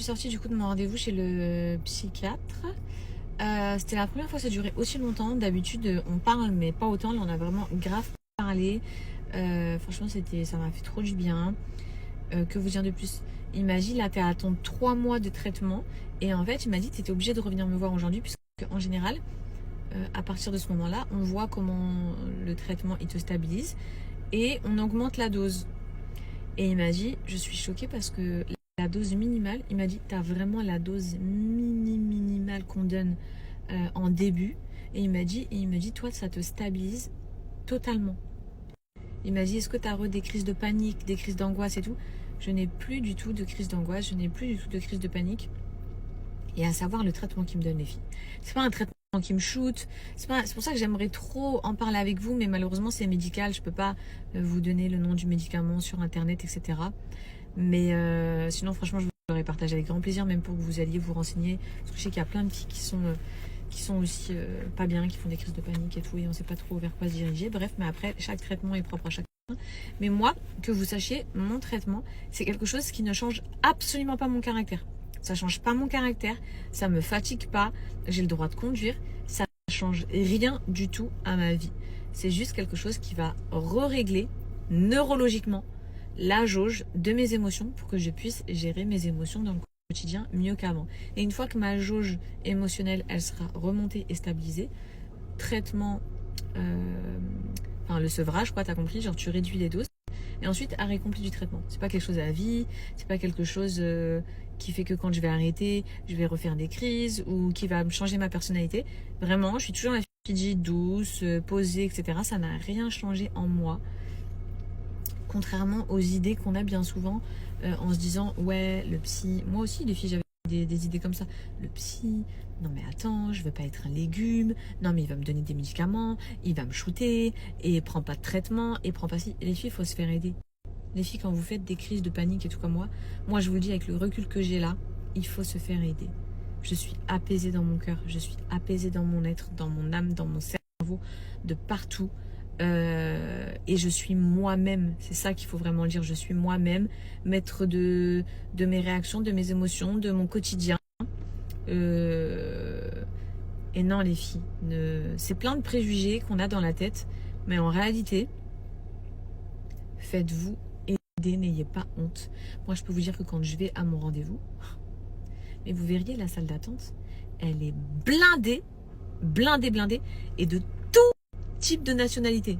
sortie du coup de mon rendez-vous chez le psychiatre. C'était la première fois que ça durait aussi longtemps. D'habitude, on parle, mais pas autant. Là, on a vraiment grave parlé. Franchement, ça m'a fait trop du bien. Que vous dire de plus? Il m'a dit, là, t'es à ton 3 mois de traitement. Et en fait, il m'a dit, t'étais obligé de revenir me voir aujourd'hui, puisque en général, à partir de ce moment-là, on voit comment le traitement il te stabilise et on augmente la dose. Et il m'a dit, je suis choquée parce que la dose minimale, il m'a dit, t'as vraiment la dose minimale qu'on donne en début. Et il m'a dit, toi, ça te stabilise totalement. Il m'a dit, est-ce que tu as des crises de panique, des crises d'angoisse et tout? Je n'ai plus du tout de crise d'angoisse, je n'ai plus du tout de crise de panique. Et à savoir le traitement qu'il me donne, les filles. C'est pas un traitement qui me shoot. C'est pour ça que j'aimerais trop en parler avec vous, mais malheureusement, c'est médical. Je peux pas vous donner le nom du médicament sur Internet, etc. Mais sinon, franchement, je vous l'aurais partagé avec grand plaisir, même pour que vous alliez vous renseigner. Parce que je sais qu'il y a plein de filles qui sont aussi pas bien, qui font des crises de panique et tout, et on sait pas trop vers quoi se diriger. Bref, mais après, chaque traitement est propre à chacun. Mais moi, que vous sachiez, mon traitement, c'est quelque chose qui ne change absolument pas mon caractère. Ça change pas mon caractère, ça me fatigue pas, j'ai le droit de conduire, ça ne change rien du tout à ma vie. C'est juste quelque chose qui va régler neurologiquement la jauge de mes émotions pour que je puisse gérer mes émotions dans le quotidien mieux qu'avant. Et une fois que ma jauge émotionnelle, elle sera remontée et stabilisée, traitement, le sevrage, quoi, t'as compris, genre tu réduis les doses. Et ensuite, arrêt complet du traitement. C'est pas quelque chose à vie, c'est pas quelque chose qui fait que quand je vais arrêter, je vais refaire des crises ou qui va me changer ma personnalité. Vraiment, je suis toujours la fille douce, posée, etc. Ça n'a rien changé en moi. Contrairement aux idées qu'on a bien souvent en se disant, ouais, le psy... Moi aussi, les filles, j'avais des idées comme ça. Le psy... Non mais attends, je veux pas être un légume. Non mais il va me donner des médicaments, il va me shooter, et prend pas de traitement, et prend pas ci. Les filles, il faut se faire aider. Les filles, quand vous faites des crises de panique et tout comme moi je vous le dis avec le recul que j'ai là, il faut se faire aider. Je suis apaisée dans mon cœur, je suis apaisée dans mon être, dans mon âme, dans mon cerveau, de partout. Et je suis moi-même, c'est ça qu'il faut vraiment dire, je suis moi-même, maître de mes réactions, de mes émotions, de mon quotidien. Et non les filles, c'est plein de préjugés qu'on a dans la tête, mais en réalité, faites-vous aider, n'ayez pas honte. Moi je peux vous dire que quand je vais à mon rendez-vous, mais vous verriez la salle d'attente, elle est blindée, et de tout type de nationalité.